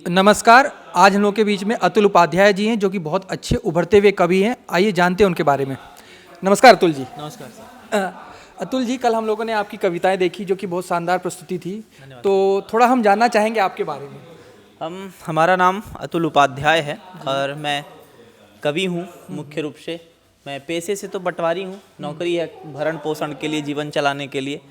नमस्कार। आज हम लोग के बीच में अतुल उपाध्याय जी हैं, जो कि बहुत अच्छे उभरते हुए कवि हैं। आइए जानते हैं उनके बारे में। नमस्कार अतुल जी। नमस्कार सर। अतुल जी, कल हम लोगों ने आपकी कविताएं देखी, जो कि बहुत शानदार प्रस्तुति थी। धन्यवाद। तो थोड़ा हम जानना चाहेंगे आपके बारे में। हमारा नाम अतुल उपाध्याय है और मैं कवि हूँ। मुख्य रूप से मैं पेशे से तो पटवारी हूँ। नौकरी है भरण पोषण के लिए, जीवन चलाने के लिए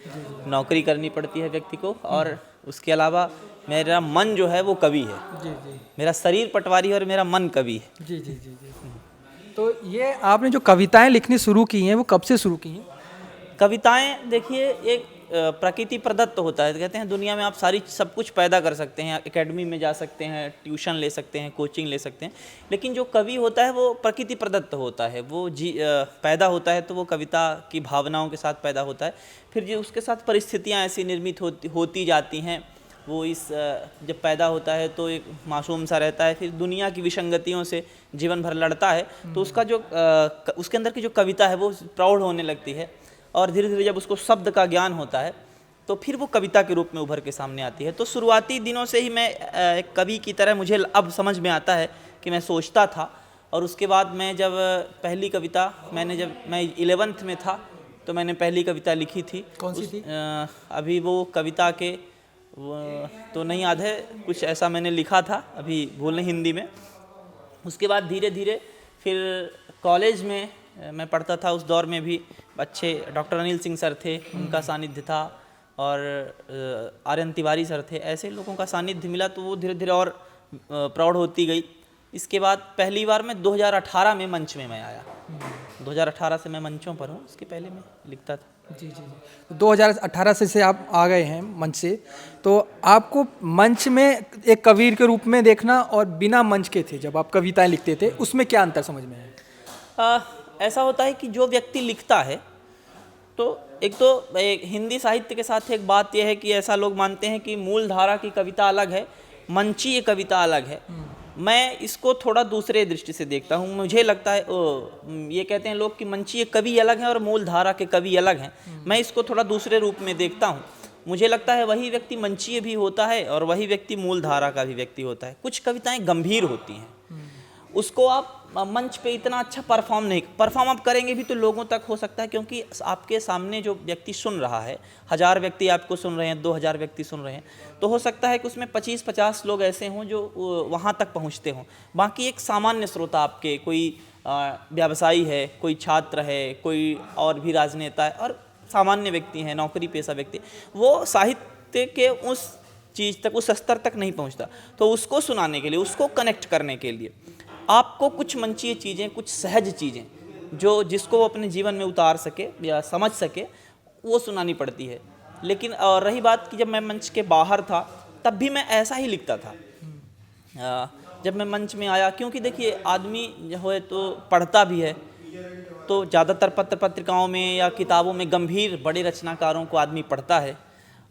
नौकरी करनी पड़ती है व्यक्ति को। और उसके अलावा मेरा मन जो है वो कवि है। जी जी मेरा शरीर पटवारी है और मेरा मन कवि है। जी जी जी जी। तो ये आपने जो कविताएं लिखनी शुरू की हैं, वो कब से शुरू की हैं? कविताएं देखिए, एक प्रकृति प्रदत्त होता है। कहते हैं दुनिया में आप सब कुछ पैदा कर सकते हैं। एकेडमी में जा सकते हैं, ट्यूशन ले सकते हैं, कोचिंग ले सकते हैं, लेकिन जो कवि होता है वो प्रकृति प्रदत्त होता है। वो पैदा होता है तो वो कविता की भावनाओं के साथ पैदा होता है। फिर जो उसके साथ परिस्थितियाँ ऐसी निर्मित होती जाती हैं। वो जब पैदा होता है तो एक मासूम सा रहता है, फिर दुनिया की विसंगतियों से जीवन भर लड़ता है। तो उसका जो उसके अंदर की जो कविता है वो प्रौढ़ होने लगती है। और धीरे धीरे जब उसको शब्द का ज्ञान होता है तो फिर वो कविता के रूप में उभर के सामने आती है। तो शुरुआती दिनों से ही मैं एक कवि की तरह, मुझे अब समझ में आता है कि मैं सोचता था। और उसके बाद मैं जब पहली कविता जब मैं 11th में था तो मैंने पहली कविता लिखी थी। कौन सी थी? अभी वो कविता के तो नहीं याद है, कुछ ऐसा मैंने लिखा था, अभी भूल, हिंदी में। उसके बाद धीरे धीरे फिर कॉलेज में मैं पढ़ता था। उस दौर में भी अच्छे डॉक्टर अनिल सिंह सर थे, उनका सानिध्य था। और आर्यन तिवारी सर थे। ऐसे लोगों का सानिध्य मिला तो वो धीरे धीरे और प्रौढ़ होती गई। इसके बाद पहली बार मैं 2018 में मंच में मैं आया। 2018 से मैं मंचों पर हूँ, उसके पहले मैं लिखता था। जी जी जी। तो 2018 से आप आ गए हैं मंच से। तो आपको मंच में एक कवि के रूप में देखना और बिना मंच के थे जब आप कविताएं लिखते थे, उसमें क्या अंतर समझ में आया? ऐसा होता है कि जो व्यक्ति लिखता है तो एक हिंदी साहित्य के साथ एक बात यह है कि ऐसा लोग मानते हैं कि मूल धारा की कविता अलग है, मंचीय कविता अलग है। मैं इसको थोड़ा दूसरे दृष्टि से देखता हूँ। मुझे लगता है ये कहते हैं लोग कि मंचीय कवि अलग हैं और मूल धारा के कवि अलग हैं। मैं इसको थोड़ा दूसरे रूप में देखता हूँ। मुझे लगता है वही व्यक्ति मंचीय भी होता है और वही व्यक्ति मूल धारा का भी व्यक्ति होता है। कुछ कविताएं गंभीर होती हैं, उसको आप मंच पे इतना अच्छा परफॉर्म आप करेंगे भी तो लोगों तक हो सकता है, क्योंकि आपके सामने जो व्यक्ति सुन रहा है, 1000 व्यक्ति आपको सुन रहे हैं, 2000 व्यक्ति सुन रहे हैं, तो हो सकता है कि उसमें 25-50 लोग ऐसे हों जो वहाँ तक पहुँचते हों। बाकी एक सामान्य श्रोता, आपके कोई व्यवसायी है, कोई छात्र है, कोई और भी राजनेता है और सामान्य व्यक्ति हैं, नौकरी पेशा व्यक्ति, वो साहित्य के उस चीज़ तक, उस स्तर तक नहीं पहुँचता। तो उसको सुनाने के लिए, उसको कनेक्ट करने के लिए आपको कुछ मंचीय चीज़ें, कुछ सहज चीज़ें जिसको वो अपने जीवन में उतार सके या समझ सके, वो सुनानी पड़ती है। लेकिन और रही बात कि जब मैं मंच के बाहर था तब भी मैं ऐसा ही लिखता था। जब मैं मंच में आया, क्योंकि देखिए आदमी हो तो पढ़ता भी है, तो ज़्यादातर पत्र पत्रिकाओं में या किताबों में गंभीर बड़े रचनाकारों को आदमी पढ़ता है।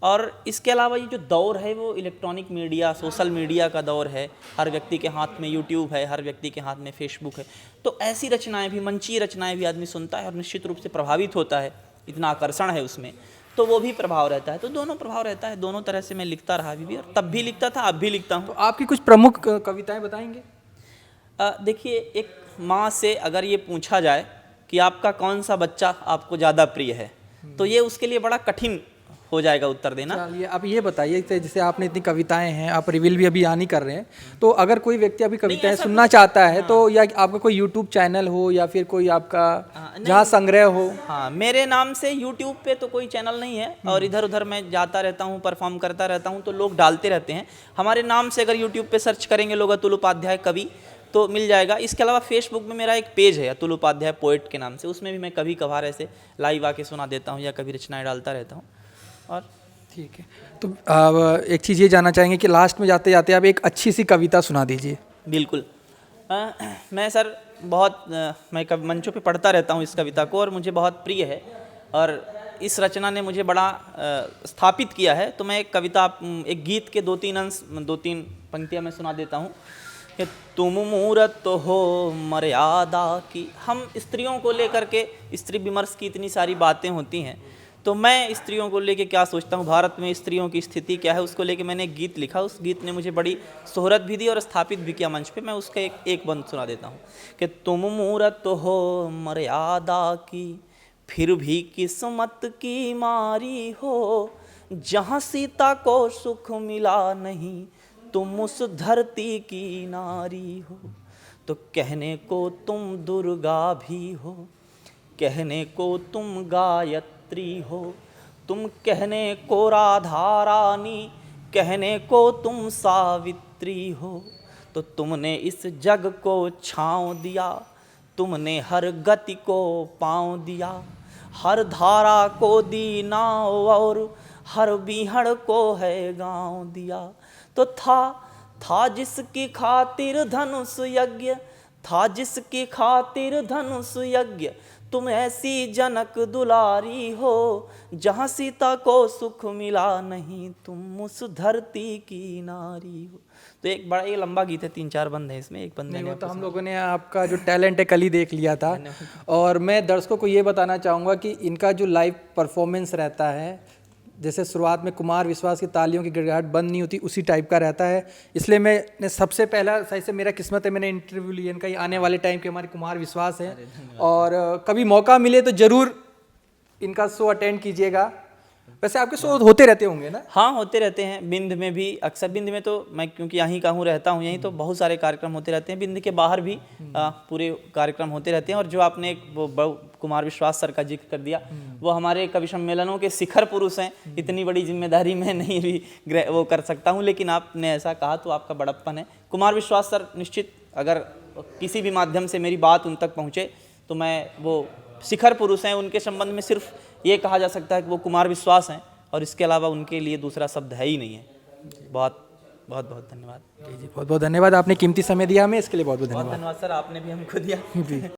और इसके अलावा ये जो दौर है वो इलेक्ट्रॉनिक मीडिया, सोशल मीडिया का दौर है। हर व्यक्ति के हाथ में यूट्यूब है, हर व्यक्ति के हाथ में फेसबुक है। तो ऐसी रचनाएं भी, मंचीय रचनाएं भी आदमी सुनता है और निश्चित रूप से प्रभावित होता है। इतना आकर्षण है उसमें, तो वो भी प्रभाव रहता है। तो दोनों प्रभाव रहता है, दोनों तरह से मैं लिखता रहा अभी भी, और तब भी लिखता था, अब भी लिखता हूँ। तो आपकी कुछ प्रमुख कविताएं बताएंगे? देखिए, एक माँ से अगर ये पूछा जाए कि आपका कौन सा बच्चा आपको ज़्यादा प्रिय है, तो ये उसके लिए बड़ा कठिन हो जाएगा उत्तर देना। चलिए, अब ये बताइए कि जैसे आपने इतनी कविताएं हैं, आप रिवील भी अभी नहीं कर रहे हैं, तो अगर कोई व्यक्ति अभी कविताएं सुनना चाहता है, तो या आपका कोई यूट्यूब चैनल हो या फिर कोई आपका जहाँ संग्रह हो? हाँ, मेरे नाम से यूट्यूब पे तो कोई चैनल नहीं है, और इधर उधर मैं जाता रहता हूँ, परफॉर्म करता रहता हूँ, तो लोग डालते रहते हैं। हमारे नाम से अगर यूट्यूब पे सर्च करेंगे लोग अतुल उपाध्याय कवि, तो मिल जाएगा। इसके अलावा फेसबुक में मेरा एक पेज है अतुल उपाध्याय पोएट के नाम से, उसमें भी मैं कभी कभार ऐसे लाइव आके सुना देता हूँ या कभी रचनाएं डालता रहता हूँ। और ठीक है, तो अब एक चीज़ ये जानना चाहेंगे कि लास्ट में जाते जाते आप एक अच्छी सी कविता सुना दीजिए। बिल्कुल। मैं सर मैं मंचों पे पढ़ता रहता हूँ इस कविता को, और मुझे बहुत प्रिय है, और इस रचना ने मुझे बड़ा स्थापित किया है। तो मैं एक कविता, एक गीत के 2-3 पंक्तियाँ मैं सुना देता हूँ कि तुम मूरत हो मर्यादा की। हम स्त्रियों को लेकर के, स्त्री विमर्श की इतनी सारी बातें होती हैं, तो मैं स्त्रियों को लेके क्या सोचता हूँ, भारत में स्त्रियों की स्थिति क्या है, उसको लेके मैंने एक गीत लिखा। उस गीत ने मुझे बड़ी शोहरत भी दी और स्थापित भी किया मंच पे। मैं उसका एक बंद सुना देता हूँ कि तुम मूरत हो मर्यादा की, फिर भी किस्मत की मारी हो, जहाँ सीता को सुख मिला नहीं, तुम उस धरती की नारी हो। तो कहने को तुम दुर्गा भी हो, कहने को तुम गायत्री हो, तुम कहने को राधा रानी, कहने को तुम सावित्री हो। तो तुमने इस जग को छाँव दिया, तुमने हर गति को पाँव दिया, हर धारा को दी नाव और हर बीहड़ को है गाँव दिया। तो था जिसकी खातिर धनुष यज्ञ, था जिसकी खातिर धनुष यज्ञ, तुम ऐसी जनक दुलारी हो, जहाँ सीता को सुख मिला नहीं, तुम उस धरती की नारी हो। तो एक बड़ा ये लंबा गीत है, 3-4 बंद है इसमें, एक बंद नहीं, मैंने वो तो हम लोगों ने आपका जो टैलेंट है कल ही देख लिया था। और मैं दर्शकों को ये बताना चाहूँगा कि इनका जो लाइव परफॉर्मेंस रहता है, जैसे शुरुआत में कुमार विश्वास की तालियों की गिड़गिड़ाहट बंद नहीं होती, उसी टाइप का रहता है। इसलिए मैंने सबसे पहला, सही से मेरा किस्मत है, मैंने इंटरव्यू लिया इनका। आने वाले टाइम के हमारे कुमार विश्वास है, और कभी मौका मिले तो ज़रूर इनका शो अटेंड कीजिएगा। वैसे आपके शो होते रहते होंगे ना? हाँ, होते रहते हैं। बिंद में भी अक्सर, बिंद में तो मैं क्योंकि यहीं का हूँ, रहता हूँ यहीं, तो बहुत सारे कार्यक्रम होते रहते हैं। बिंद के बाहर भी पूरे कार्यक्रम होते रहते हैं। और जो आपने एक वो कुमार विश्वास सर का जिक्र कर दिया, वो हमारे कवि सम्मेलनों के शिखर पुरुष हैं। इतनी बड़ी जिम्मेदारी मैं नहीं भी वो कर सकता हूँ, लेकिन आपने ऐसा कहा तो आपका बड़प्पन है। कुमार विश्वास सर निश्चित, अगर किसी भी माध्यम से मेरी बात उन तक पहुँचे तो मैं, वो शिखर पुरुष हैं। उनके संबंध में सिर्फ ये कहा जा सकता है कि वो कुमार विश्वास हैं, और इसके अलावा उनके लिए दूसरा शब्द है ही नहीं है। बहुत बहुत बहुत धन्यवाद। जी, बहुत बहुत धन्यवाद। आपने कीमती समय दिया हमें, इसके लिए बहुत बहुत बहुत धन्यवाद। धन्यवाद सर, आपने भी हमको दिया।